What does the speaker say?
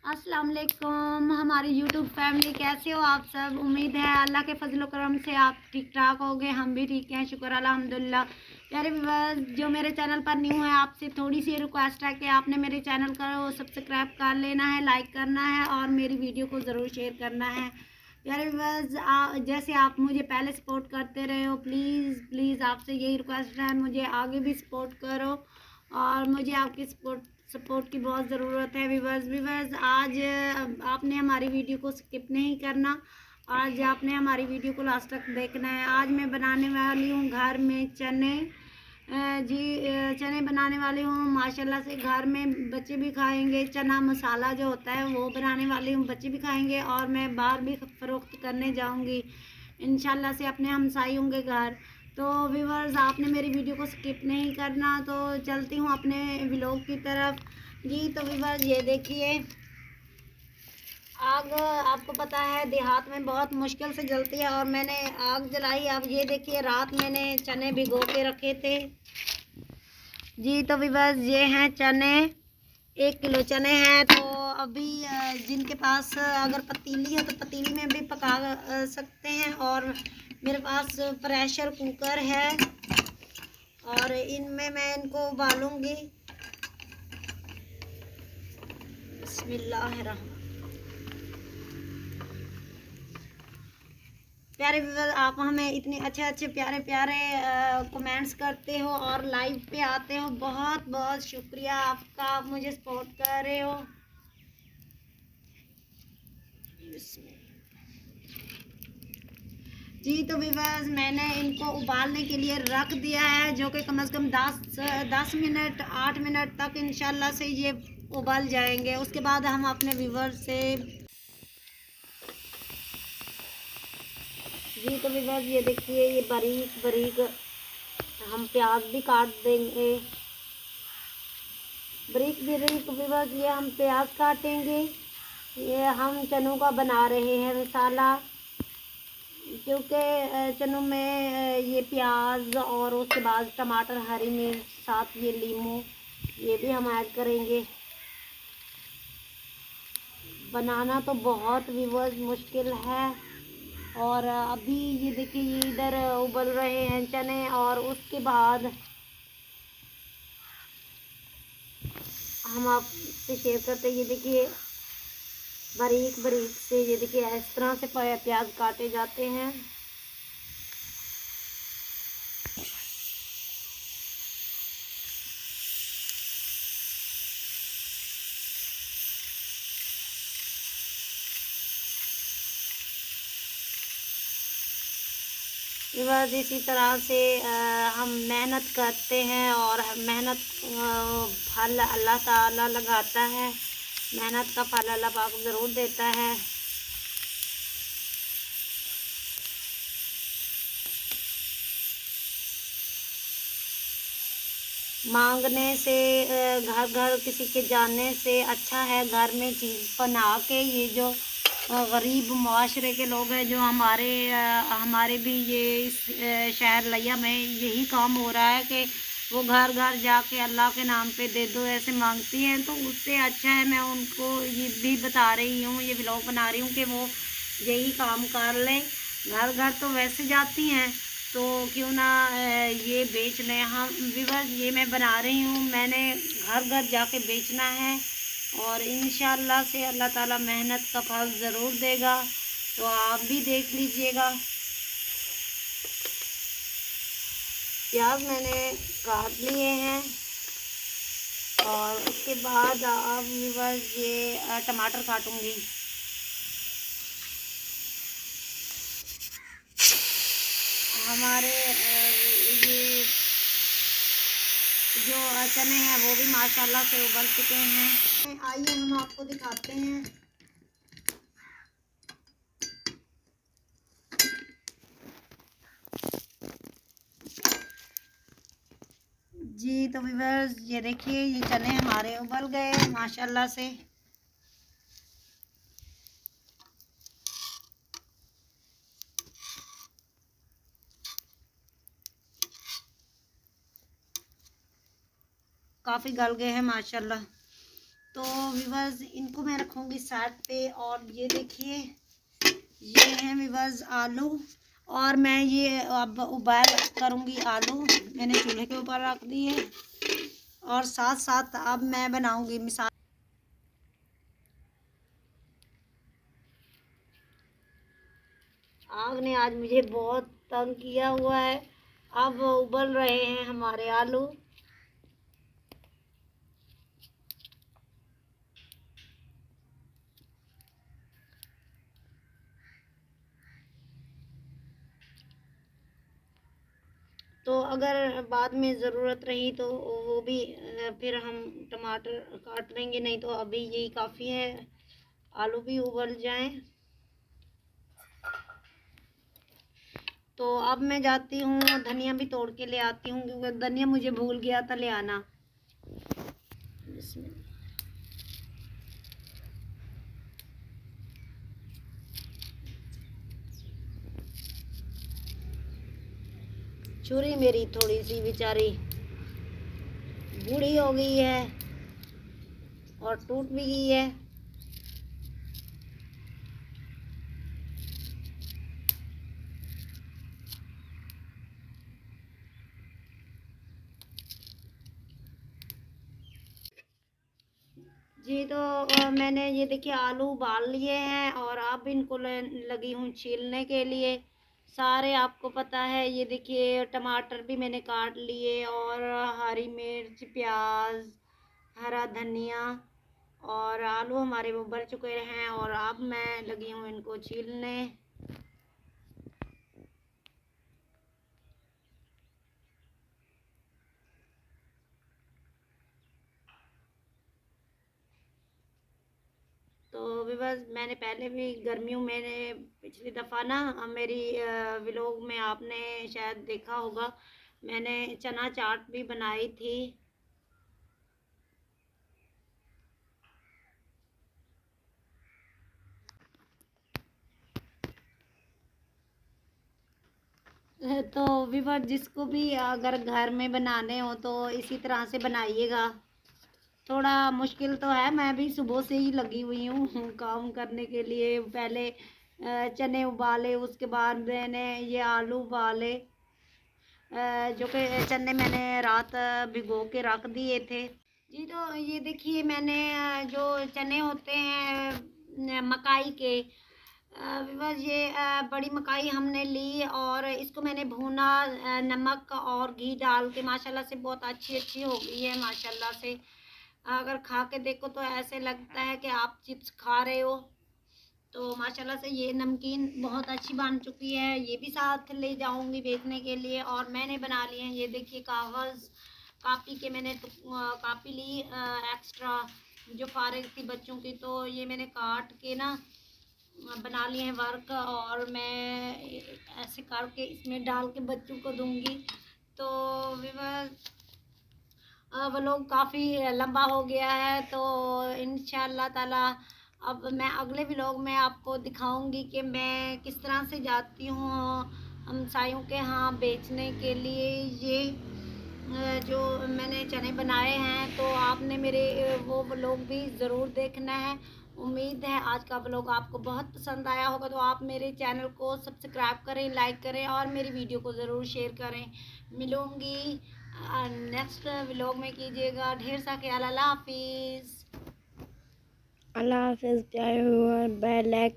अस्सलाम वालेकुम हमारी यूट्यूब फैमिली, कैसे हो आप सब। उम्मीद है अल्लाह के फजल करम से आप ठीक ठाक होगे। हम भी ठीक हैं, शुक्र अल्हम्दुलिल्लाह। प्यारे व्यूअर्स जो मेरे चैनल पर न्यू है, आपसे थोड़ी सी रिक्वेस्ट है कि आपने मेरे चैनल को सब्सक्राइब कर लेना है, लाइक करना है और मेरी वीडियो को ज़रूर शेयर करना है। प्यारे व्यूअर्स जैसे आप मुझे पहले सपोर्ट करते रहे हो, प्लीज़ प्लीज़ आपसे यही रिक्वेस्ट है, मुझे आगे भी सपोर्ट करो और मुझे आपकी सपोर्ट की बहुत ज़रूरत है। व्यूवर्स आज आपने हमारी वीडियो को स्किप नहीं करना, आज आपने हमारी वीडियो को लास्ट तक देखना है। आज मैं बनाने वाली हूँ घर में चने। चने बनाने वाली हूँ माशाल्लाह से, घर में बच्चे भी खाएंगे। चना मसाला जो होता है वो बनाने वाली हूँ, बच्चे भी खाएंगे और मैं बाहर भी फ़रोख्त करने जाऊँगी इंशाल्लाह से अपने हमसायों के घर। तो व्यूवर्स आपने मेरी वीडियो को स्किप नहीं करना। तो चलती हूँ अपने व्लॉग की तरफ। जी तो व्यूवर्स ये देखिए, आग आपको पता है देहात में बहुत मुश्किल से जलती है और मैंने आग जलाई। अब ये देखिए, रात मैंने चने भिगो के रखे थे। जी तो व्यूवर्स ये हैं चने, 1 किलो चने हैं। तो अभी जिनके पास अगर पतीली है तो पतीली में भी पका सकते हैं, और मेरे पास प्रेशर कुकर है और इनमें मैं इनको उबालूंगी। बिस्मिल्लाहिर्रहमान। प्यारे व्यूअर, आप हमें इतने अच्छे अच्छे प्यारे प्यारे कमेंट्स करते हो और लाइव पे आते हो, बहुत बहुत शुक्रिया आपका, आप मुझे सपोर्ट कर रहे हो। जी तो व्यूअर्स मैंने इनको उबालने के लिए रख दिया है, जो कि कम से कम 10 मिनट 8 मिनट तक इंशाल्लाह से ये उबल जाएंगे। उसके बाद हम अपने व्यूअर्स से जी तो व्यूअर्स ये देखिए, ये बारीक बारीक हम प्याज भी काट देंगे, बारीक बारीक व्यूअर्स ये हम प्याज काटेंगे। ये हम चनों का बना रहे हैं मसाला, क्योंकि चनों में ये प्याज और उसके बाद टमाटर, हरी मिर्च, साथ ये लीमू ये भी हम ऐड करेंगे। बनाना तो बहुत व्यूअर्स मुश्किल है। और अभी ये देखिए, ये इधर उबल रहे हैं चने और उसके बाद हम आपसे शेयर करते हैं। ये देखिए बारीक बारीक से, ये देखिए इस तरह से प्याज काटे जाते हैं। बस इसी तरह से हम मेहनत करते हैं और मेहनत फल अल्लाह ताला लगाता है, मेहनत का फल अल्लाह पाक ज़रूर देता है। मांगने से घर घर किसी के जाने से अच्छा है घर में चीज़ बना के। ये जो गरीब मुआशरे के लोग हैं, जो हमारे भी ये इस शहर लिया में यही काम हो रहा है कि वो घर घर जाके अल्लाह के नाम पे दे दो ऐसे मांगती हैं। तो उससे अच्छा है, मैं उनको ये भी बता रही हूँ, ये व्लॉग बना रही हूँ कि वो यही काम कर लें। घर घर तो वैसे जाती हैं, तो क्यों ना ये बेच लें हम। व्यूअर्स ये मैं बना रही हूँ, मैंने घर घर जाके बेचना है और इंशाल्लाह से अल्लाह ताला मेहनत का फल ज़रूर देगा। तो आप भी देख लीजिएगा। प्याज मैंने काट लिए हैं और उसके बाद अब व्यूअर्स ये टमाटर काटूंगी। हमारे ये जो चने हैं वो भी माशाल्लाह से उबल चुके हैं। आइए हम आपको दिखाते हैं। जी तो व्यूअर्स ये देखिए, ये चने हमारे उबल गए माशाल्लाह से। काफ़ी गल गए हैं माशाल्लाह। तो व्यूअर्स इनको मैं रखूँगी साइड पे। और ये देखिए ये हैं व्यूअर्स आलू, और मैं ये अब उबाल करूँगी आलू, मैंने चूल्हे के ऊपर रख दिए। और साथ साथ अब मैं बनाऊँगी मिसाल। आग ने आज मुझे बहुत तंग किया हुआ है। अब उबल रहे हैं हमारे आलू। तो अगर बाद में ज़रूरत रही तो वो भी फिर हम टमाटर काट लेंगे, नहीं तो अभी यही काफ़ी है, आलू भी उबल जाएं। तो अब मैं जाती हूँ धनिया भी तोड़ के ले आती हूँ, क्योंकि धनिया मुझे भूल गया था ले आना। छुरी मेरी थोड़ी सी बेचारी बूढ़ी हो गई है और टूट भी गई है। जी तो मैंने ये देखिए आलू उबाल लिए हैं और अब इनको लगी हूँ छीलने के लिए। सारे आपको पता है, ये देखिए टमाटर भी मैंने काट लिए और हरी मिर्च, प्याज, हरा धनिया, और आलू हमारे वो उबल चुके हैं और अब मैं लगी हूँ इनको छीलने। तो बस मैंने पहले भी गर्मियों में पिछली दफ़ा ना मेरी व्लॉग में आपने शायद देखा होगा, मैंने चना चाट भी बनाई थी। तो विवर जिसको भी अगर घर में बनाने हो तो इसी तरह से बनाइएगा। थोड़ा मुश्किल तो है, मैं भी सुबह से ही लगी हुई हूँ काम करने के लिए। पहले चने उबाले, उसके बाद मैंने ये आलू उबाले, जो कि चने मैंने रात भिगो के रख दिए थे। जी तो ये देखिए मैंने जो चने होते हैं मकाई के, बस ये बड़ी मकाई हमने ली और इसको मैंने भूना नमक और घी डाल के। माशाल्लाह से बहुत अच्छी अच्छी हो गई है माशाल्लाह से। अगर खा के देखो तो ऐसे लगता है कि आप चिप्स खा रहे हो। तो माशाल्लाह से ये नमकीन बहुत अच्छी बन चुकी है, ये भी साथ ले जाऊंगी बेचने के लिए। और मैंने बना लिए हैं, ये देखिए कागज़ कापी के मैंने तो कापी ली एक्स्ट्रा जो फारिग थी बच्चों की, तो ये मैंने काट के ना बना लिए हैं वर्क, और मैं ऐसे करके इसमें डाल के बच्चों को दूंगी। तो वो लोग काफ़ी लंबा हो गया है, तो इंशाल्लाह ताला अब मैं अगले व्लॉग में आपको दिखाऊंगी कि मैं किस तरह से जाती हूँ हमसायों के यहाँ बेचने के लिए। ये जो मैंने चने बनाए हैं, तो आपने मेरे वो व्लॉग भी ज़रूर देखना है। उम्मीद है आज का व्लॉग आपको बहुत पसंद आया होगा। तो आप मेरे चैनल को सब्सक्राइब करें, लाइक करें और मेरी वीडियो को ज़रूर शेयर करें। मिलूँगी नेक्स्ट व्लॉग में, कीजिएगा ढेर सा ख्याल। अल्लाह हाफिज़। अल्लाह हाफिज़। प्यारे व्यूअर, बेल